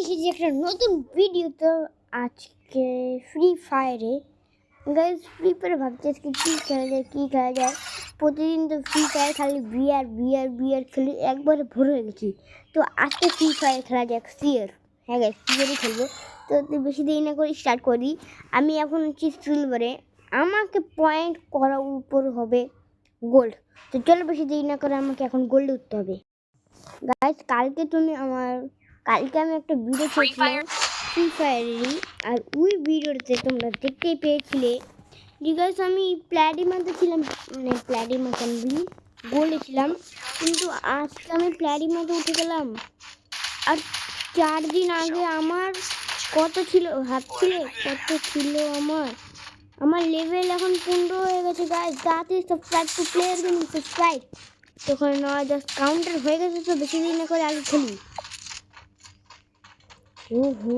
এসেছি একটা নতুন ভিডিও। তো আজকে ফ্রি ফায়ারে গাইজ, ফ্রি ফায়ারে ভাবছি আজকে কী খেলা যায়। প্রতিদিন তো ফ্রি ফায়ার খালি বিয়ার খেলি, একবারে ভোর হয়ে গেছি। তো আজকে ফ্রি ফায়ার খেলা যাক সিয়ার। হ্যাঁ গাইজ, সিয়ারই খেলবো। তো বেশি দেরি না করে স্টার্ট করি। আমি এখন হচ্ছি সিলভারে, আমাকে পয়েন্ট করা উপর হবে গোল্ড। তো চলো বেশি দেরি না করে আমাকে এখন গোল্ডে উঠতে হবে। গাইজ, কালকে আমি একটা ভিডিও ছেড়েছিলাম ফ্রি ফায়ারেরই, আর ওই ভিডিওতে তোমরা দেখতেই পেয়েছিলে যে গাইজ আমি প্ল্যাটিনাতে ছিলাম, মানে প্ল্যাটিনাতে গোল্ডে ছিলাম, কিন্তু আজকে আমি প্ল্যাটিনাতে উঠে গেলাম। আর 4 দিন আগে আমার কত ছিল ভাবছিলে? কত ছিল আমার লেভেল এখন 15 হয়ে গেছে। গাইজ, তাড়াতাড়ি subscribe to player gaming subscribe. তখন নয় জাস্ট কাউন্টার হয়ে গেছে, তো বেশি দিন না করে আগে খেলি। ওহো,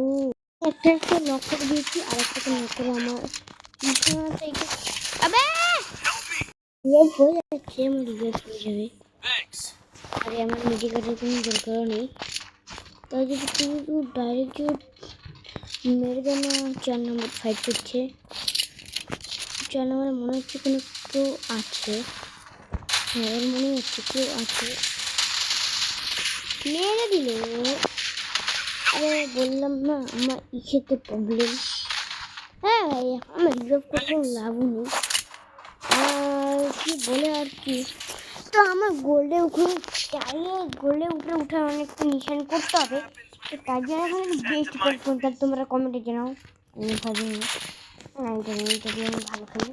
একটা নক করে দিয়েছি, আর একটা নক করে আমার আবে রিভাইভ হয়ে যাচ্ছে, আমার রিভাইভ হয়ে যাবে। আরে আমার মেডিকেটের কোনো দরকারও নেই, তাই যদি কিন্তু ডাইরেক্ট মেরে দেয় না। 4 নম্বর ফাইট করছে, 4 নম্বরে মনে হচ্ছে কোনো কেউ আছে। হ্যাঁ, ওর মনে হচ্ছে কেউ আছে, মেরে দিল। আরে বললাম না আমার ইসেতে প্রবলেম। হ্যাঁ ভাই, আমার রিজার্ভ করে কোনো লাভও নেই, আর কি বলে আর কি। তো আমার গোল্ডে উপরে উঠার অনেকটা নিশান করতে হবে। তো তার জন্য এখন বেস্ট করতে তোমরা কমেন্টে জানাও। আমি ভাবিনি আমি ভালো খেলি,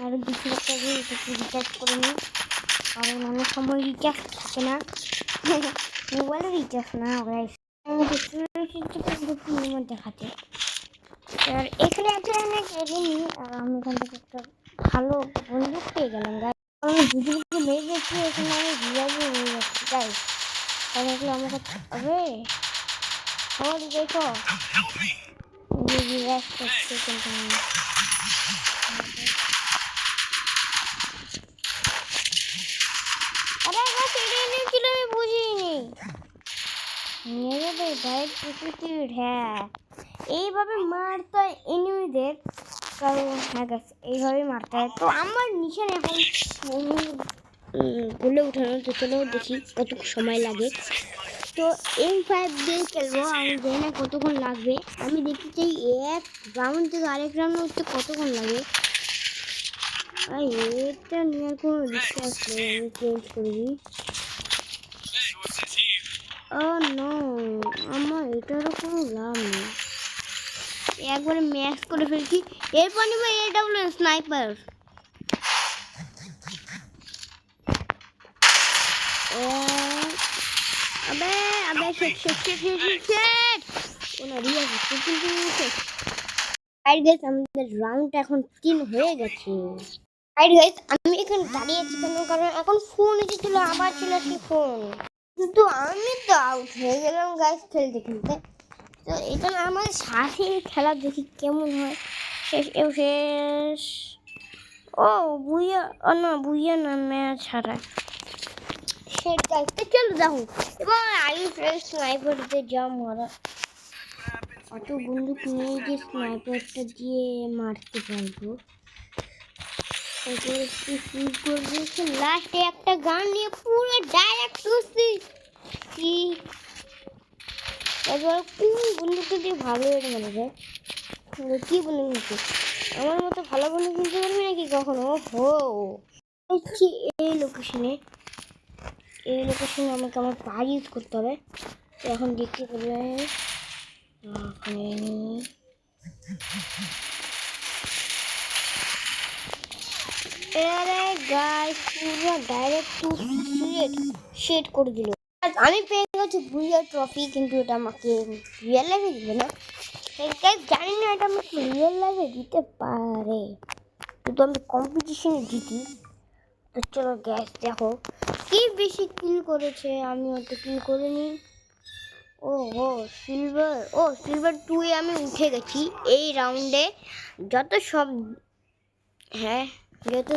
আর 2 লাখ টাকা একটু রিচার্জ করে নিই, কারণ অনেক সময় রিচার্জ থাকে না। মোবাইলে রিচার্জ না গাইস, দেখাচ্ছে। আর এখানে আছে অনেক এনিমি, আর আমি এখান থেকে একটা ভালো বন্দুক পেয়ে গেলাম গাইস। আমি দুদিকে মেরে গেছি, এখানে আমি রিয়াজও হয়ে যাচ্ছি গাইস। কারণ এগুলো আমার কাছে আরে আমার দেখো রিয়াজ করছে, কিন্তু আরে গাছ এটা এনেছিল আমি বুঝিনি। মেরে দেয় ডাইরেক্ট প্রকৃতির। হ্যাঁ, এইভাবে মারতে হয় এনিমিদের, কারণ হ্যাঁ গাছ এইভাবে মারতে হয়। তো আমার নিশান এখন বলে উঠানো। তো চলো দেখি কত সময় লাগে। তো M5 দিয়ে খেলবো, আমি জানি না কতক্ষণ লাগবে। আমি দেখতে চাই এক রাউন্ড থেকে আরেক রাউন্ড হচ্ছে কতক্ষণ লাগে। আর এটা নিয়ে কোনো বিশ্বাস নেই, আমি চেঞ্জ করবি। ও নো, আমার এটারও কোনো লাভ নেই, একবারে ম্যাক্স করে ফেলছি। এরপর নিব AWM স্নাইপার। আবে আবে শেট ওনা রিয়া কিন্তু রাইট গাইস, আমাদের রাউন্ড এখন 3 হয়ে গেছে। রাইট গাইস, আমি এখানে দাঁড়িয়ে আছি কেন? কারণ এখন ফোন এসেছিল, আবার চলে আসি ফোন, কিন্তু আমি তো আউট হয়ে গেলাম গাইস খেলতে খেলতে। তো এটা আমার সাথে খেলা দেখি কেমন হয়। শেষ ও বুইয়া, বুইয়া না ম্যাচ হারায় সেটাই। তো চলো দেখো এবং স্নাইপারতে যা মারা, অত বন্দুক নিয়ে যে স্নাইপারটা দিয়ে মারতে পারবো। লাস্টে একটা গান নিয়ে পুরো ডাইরেক্ট করছি কি, এবার কোন বন্দুকটা দিয়ে ভালো হয়ে মনে যায়। কি বন্দুক নিচ্ছি, আমার মতো ভালো বন্দুক নিতে পারবি নাকি কখনো? হো হচ্ছে এই লোকেশনে আমাকে আমার পা ইউজ করতে হবে। তো এখন দেখতে পেলে পুরো ডাইরেক্ট শেড করে দিল। আমি পেয়ে গেছি বুইয়া ট্রফি, কিন্তু এটা আমাকে রিয়েল লাইফে দিবে না। জানি না এটা আমাকে রিয়েল লাইফে দিতে পারে, কিন্তু আমি কম্পিটিশনে জিতি। তো চলো গ্যাস দেখো কি বেশি কিল করেছে, আমি অত কিল করিনি। সিলভার 2 এ আমি উঠে গেছি এই রাউন্ডে। যত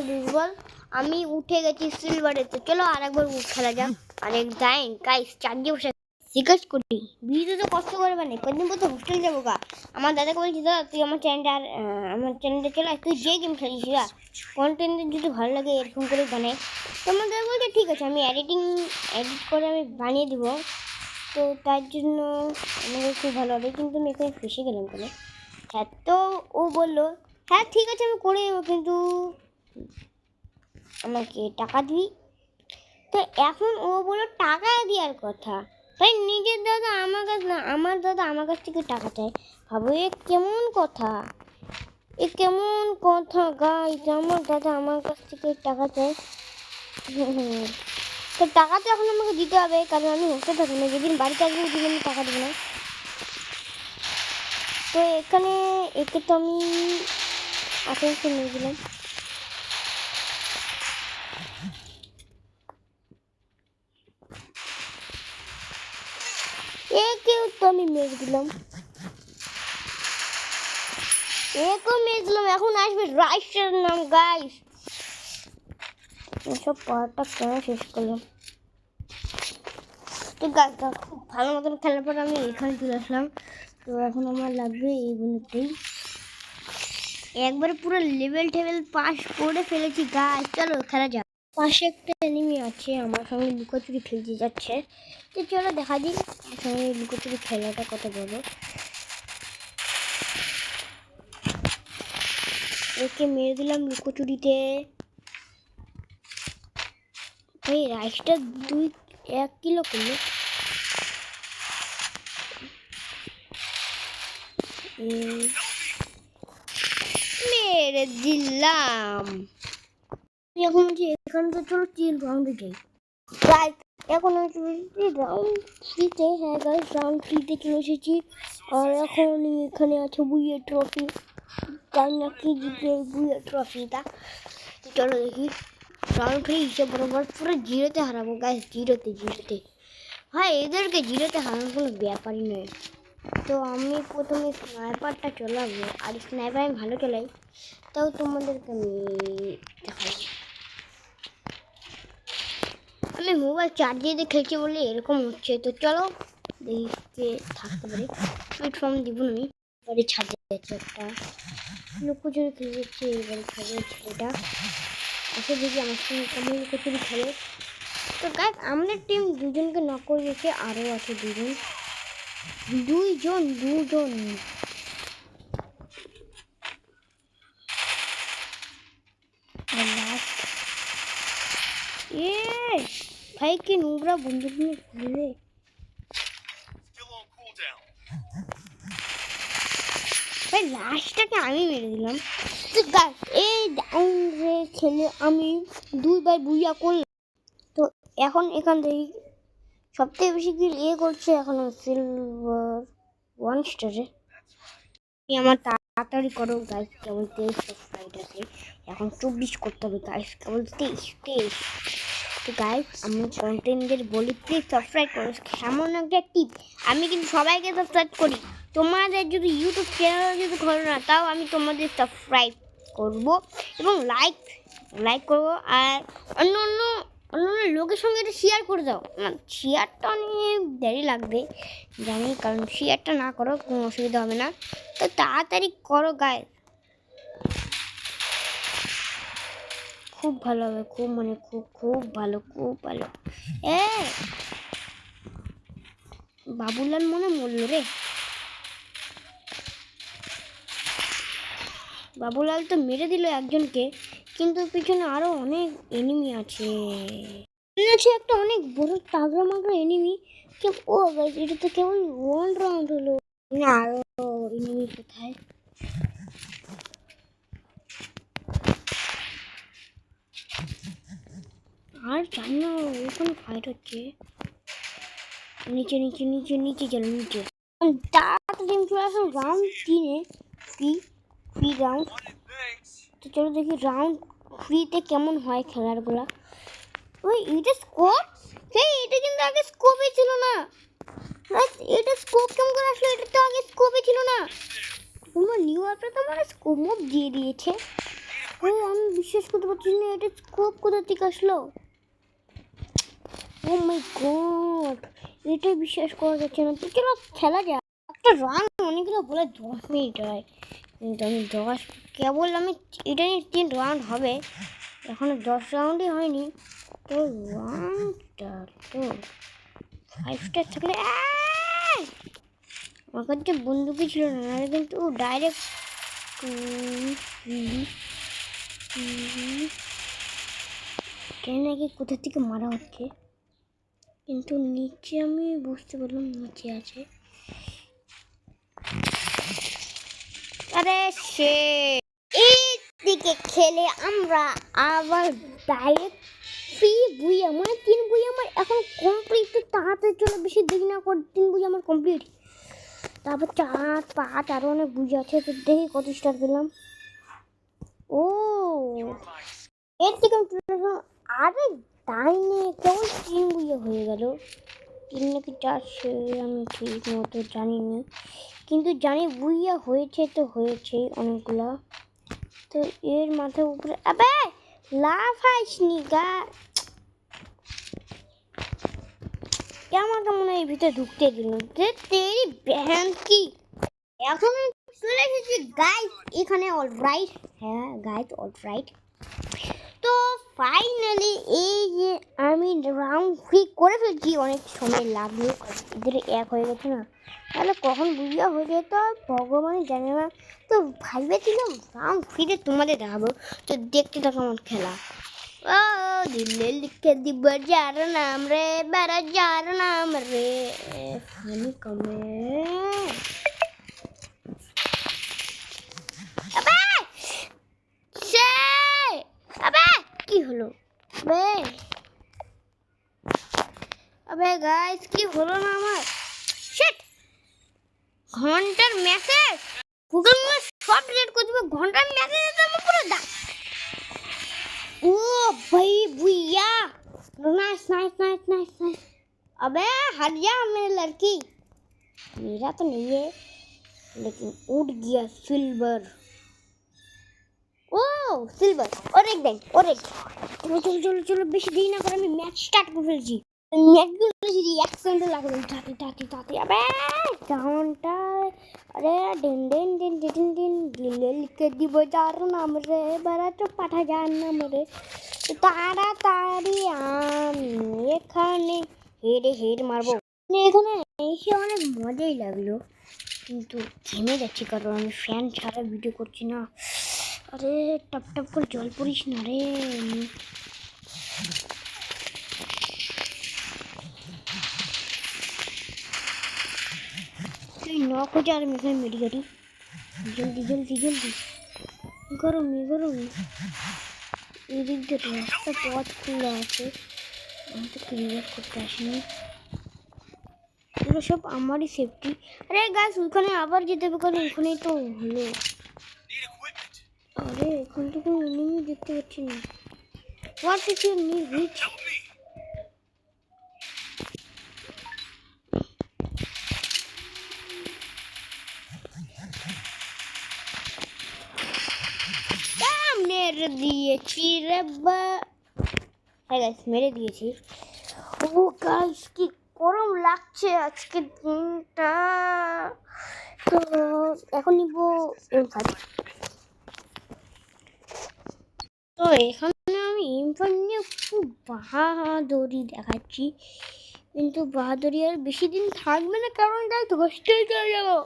দুর্বল আমি উঠে গেছি সিলভারে। তো চলো আরেকবার খেলা যাক। আরেক গাইস চার্জে বসে জিজ্ঞেস করি ভিডিও তো কষ্ট করে মানে কদিন পর তো হোস্টেল যাবো গা। আমার দাদাকে বলছি দাদা তুই আমার চ্যানেলটা চলে তুই যে গেম খেলিস গা কন্টেন্ট যদি ভালো লাগে এরকম করে বানাই। তো আমার দাদা বলছে ঠিক আছে আমি এডিট করে আমি বানিয়ে দিব। তো তার জন্য আমাকে খুব ভালো হবে, কিন্তু আমি এখানে ফেসে গেলাম কেন? হ্যাঁ তো ও বললো হ্যাঁ ঠিক আছে আমি করে দেবো, কিন্তু আমাকে টাকা দিবি। তো এখন ও বললো টাকা দেওয়ার কথা, ভাই নিজের দাদা আমার কাছে না, আমার দাদা আমার কাছ থেকে টাকা চায়। ভাবো এ কেমন কথা, এ কেমন কথা গাইস, আমার দাদা আমার কাছ থেকে টাকা চায়। তো টাকা তো এখন আমাকে দিতে হবে, কারণ আমি হোস্টেল থাকি না, যেদিন বাড়িতে আসবো ওদিন আমি টাকা দেবো না। তো এখানে একে তো আমি আঠারোশো নিয়ে দিলাম। একেও তো আমি মেরে দিলাম, একেও মেরে দিলাম। এখন আসবে রাইসের নাম গাইস। এসব পাওয়ারটা কেন শেষ করলাম? তো গাছ খুব ভালো মতন খেলার পর আমি এখানে চলে আসলাম। তো এখন আমার লাগবে এই বন্ধুটাই, একবারে পুরো লেভেল পাস করে ফেলেছি গাছ। চলো খেলা যাক। পাশে একটা এনিমি আছে আমার সঙ্গে লুকোচুরি খেলতে যাচ্ছে, তো চলো দেখা দিই আমার সঙ্গে লুকোচুরি খেলাটা কত বড়। একে মেরে দিলাম লুকোচুরিতে। এই রাইসটা 1 কিলো করলো। মেরে দিলাম। এখন এখানে তো চলো 3 রাউন্ডে যাই গাইস। এখন আমি চলেছি রাউন্ড 3-তে। হ্যাঁ গাইস রাউন্ড 3-তে চলে এসেছি। আর এখন এখানে আছে বুইয়ের ট্রফি, জানি না কি জিতবে বুইয়ের ট্রফিটা। চলো দেখি রাউন্ড 3 হিসেব বরাবর পুরো জিরোতে হারাবো গাইস, জিরোতে। হ্যাঁ এদেরকে জিরোতে হারানোর কোনো ব্যাপারই নয়। তো আমি প্রথমে স্নাইপারটা চালাবো, আর স্নাইপার আমি ভালো চালাই, তাও তোমাদেরকে আমি দেখাই। আমি মোবাইল চার্জে দিয়ে খেলছি বলে এরকম হচ্ছে। তো চলো দেখতে থাকতে পারি, প্ল্যাটফর্ম দিব না আমি। এবারে ছাদে যাচ্ছে একটা লুকোচুরি খেলে যাচ্ছে, এবারে ছাদে ছেলেটা এসে দেখি আমার সঙ্গে কেমন লুকোচুরি খেলে। তো গাইস আমাদের টিম দুজনকে নক করে দিয়েছে, আরও আছে দুজন। এ ভাই কি নোংরা বন্দুক নিয়ে খেলে। ভাই লাস্টটাকে আমি মেরে দিলাম। তো গাইস এই ডাউনে খেলে আমি 2 বার বুইয়া করলাম। তো এখন এখান থেকে সবথেকে বেশি কিল করছে এখন সিলভার 1 স্টারে। আমার তাড়াতাড়ি করো গাইস, কেবল 23 সাবস্ক্রাইব আছে, এখন 24 করতে হবে গাইস, কেবল 23। তো গাইস আমি কন্টেন্টের বলি প্লিজ সাবস্ক্রাইব করো। এমন একটা টিপ, আমি কিন্তু সবাইকে সাবস্ক্রাইব করি, তোমাদের যদি ইউটিউব চ্যানেল যদি করো না তাও আমি তোমাদের সাবস্ক্রাইব করব এবং লাইক করবো। আর অন্য লোকের সঙ্গে এটা শেয়ার করে দাও। না শেয়ারটা অনেক দেরি লাগবে জানি, কারণ শেয়ারটা না করো কোনো অসুবিধা হবে না, তো তাড়াতাড়ি করো গাইস, খুব ভালো হবে, খুব ভালো। এ বাবুলাল মনে মরল রে, বাবুলাল তো মেরে দিল একজনকে, কিন্তু পিছনে আরো অনেক এনিমি আছে। একটা অনেক বড় তাগড়া মাগড়া এনিমি। ও গাইস এটা তো কেবল 1 রাউন্ড হলো, আরো এনিমি কোথায়? আর জানি না ওখানে ফাইট হচ্ছে। নিচে চলো নিচে। তাড়াতাড়ি চলে আসুন রাউন্ড 3-এ, ফ্রি রাউন্ড। তো চলো দেখি রাউন্ড 3-তে কেমন হয় খেলারগুলা। ওই এটা স্কোপ, এটা কিন্তু আগে স্কোপে ছিল না। এটা স্কোপ কেমন করে আসলো? এটা তো আগে স্কোপে ছিল না। তোমার নিউ আপডেট তো আমার স্কোপ দিয়ে দিয়েছে। আমি বিশ্বাস করতে পারছি না, এটা স্কোপ কোথা থেকে আসলো? ও মাই গড, এটাই বিশ্বাস করা যাচ্ছে না। তো চলো খেলা যায়। একটা রান অনেকগুলো বলে 10 মিনিট হয়, কিন্তু আমি কেবল এটা নিয়ে 3 রাউন্ড হবে, এখনো 10 রাউন্ডই হয়নি। তো রাউন্ডটা তো 5 স্টার থাকলে আমার কাছে বন্দুকই ছিল না, নাহলে কিন্তু ডাইরেক্ট নাকি কোথা থেকে মারা হচ্ছে, কিন্তু নিচে আমি বুঝতে পারলাম নিচে আছে। আরে সে এই দিকে খেলে আমরা আবার ডাইরেক্ট ফ্রি বুই, আমার 3 বুই আমার এখন কমপ্লিট। তো তাড়াতাড়ি চলো, বেশি দেরি না করে 3 বুই আমার কমপ্লিট। তারপর 4 5 আরো অনেক বুই আছে। তো দেখি কত স্টার পেলাম। ও এর থেকে আরে তাই নিয়ে কেবল 3 বুইয়ে হয়ে গেল। 3 নাকি 4 সে আমি ঠিক মতো জানিনি, কিন্তু জানি বুইয়া হয়েছে তো হয়েছে অনেকগুলা। তো এর মাথার উপরে আবে লাফাইসনি গা, আমাকে মনে হয় ভিতরে ঢুকতে দিল যে তেরি ব্যান কি। এখন চলে এসেছি গাইস এখানে, অলরাইট। হ্যাঁ গাইস অলরাইট। তো ফাইনালি এই যে আমি রাউন্ড ফ্রি করে ফেলছি, অনেক সময় লাগলো, এদের এক হয়ে গেছে না, তাহলে কখন বুঝিয়া হয়ে যেত ভগবানই জানে না। তো ভাইবেছিলাম রাউন্ড ফ্রিতে তোমাদের দেখাবো, তো দেখতে থাকো আমার খেলা। ও দিল্লি লিখে দিব যার নাম রে, বেড়া যার নাম রে, ফানি কমে কি হলো? আবে গাইস কি হলো না আমার? শিট, ঘন্টার মেসেজ গুগল মে সব ডিলিট করে দিবে। ঘন্টার মেসেজ তো আমি পুরো ओ भाई भैया, nice nice nice nice nice. अबे हट जा मेरी लड़की, मेरा तो नहीं है लेकिन उड़ गया सिल्वर। ओ सिल्वर और एक दिन और एक। चलो चलो चलो चलो বেশি দেরি না করে আমি ম্যাচ স্টার্ট করে ফেলছি। ম্যাচগুলো যদি 1 সেকেন্ড লাগবে তাতে তাতে তাতে। আবে ঘন্টা, আরে dean dean dean dean dean দিলে লিখে দিব যার নাম রে, বড় তো পাঠা যার নাম রে, তাড়াতাড়ি আমি এখানে হেডে হেড মারবো। এখানে এসে অনেক মজাই লাগলো, কিন্তু থেমে যাচ্ছি কারণ আমি ফ্যান ছাড়া ভিডিও করছি না। আরে টপ টপ করে জল পড়িস না রে। তুই নক হয়ে যা, আর এখানে মেডিকেটি জলদি জলদি জলদি গরমে গরমে। এদিক দিয়ে রাস্তা পথ খোলা আছে, আমি তো ক্লিয়ার করতে আসিনি। এগুলো সব আমারই সেফটি। আরে গাছ ওখানে আবার যেতে হবে, কারণ ওখানেই তো হলো। আরে এখন তো কোনো এনিমি দেখতে পাচ্ছি না। What is your new reach? মেরে দিয়েছি রে বা। হ্যাঁ গাইস মেরে দিয়েছি। ও গাইস কি গরম লাগছে আজকে দিনটা। তো এখন নিব M5। তো এখানে আমি M5 নিয়ে খুব বাহাদুরি দেখাচ্ছি, কিন্তু বাহাদুরি আর বেশি দিন থাকবে না, কারণ গাইস হোস্টেল চলে যাবো।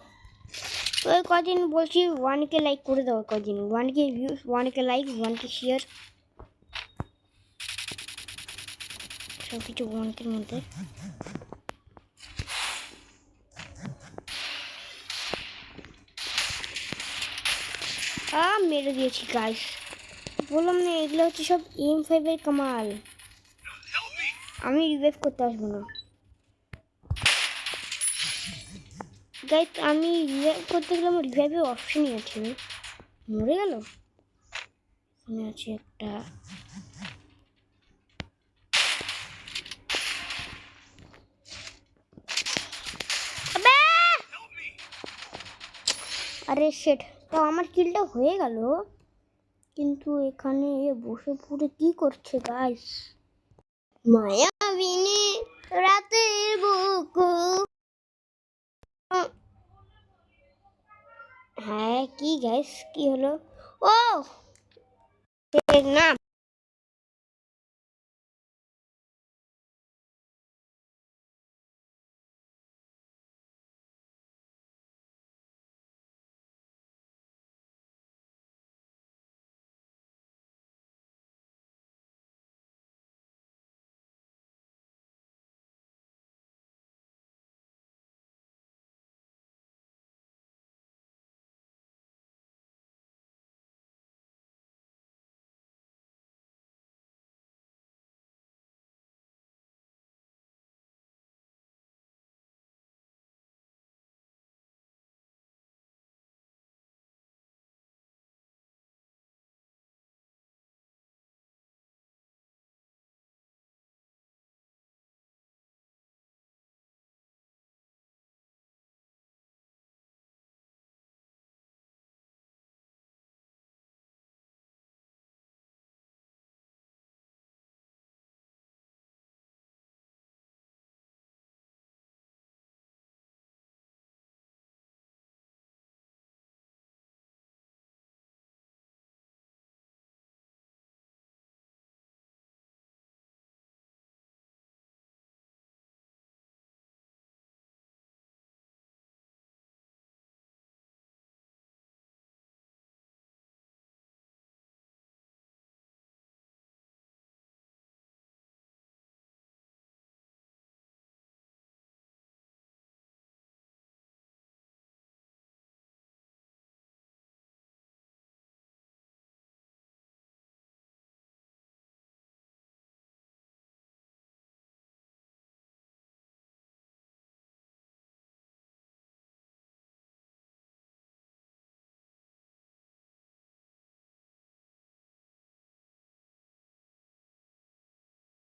তো কদিন বলছি 1K লাইক করে দাও, কদিন 1K views, 1K like, 1K share, সব কিছু 1K মধ্যে। মেরে দিয়েছি গাইস, বললাম না এগুলো হচ্ছে সব M5 এর কামাল। আমি রিভাইভ করতে আসবো না গাইস, আমি রিভাইভ করতে গেলে আমার রিভাইভের অপশনই আছে। মরে গেল, এখানে আছে একটা। আরে শেট, তো আমার কিলটা হয়ে গেল, কিন্তু এখানে বসে পড়ে কি করছে গাইস? মায়াবিনী রাতের বুকু। হ্যাঁ কি গাইস কি হলো? ও নাম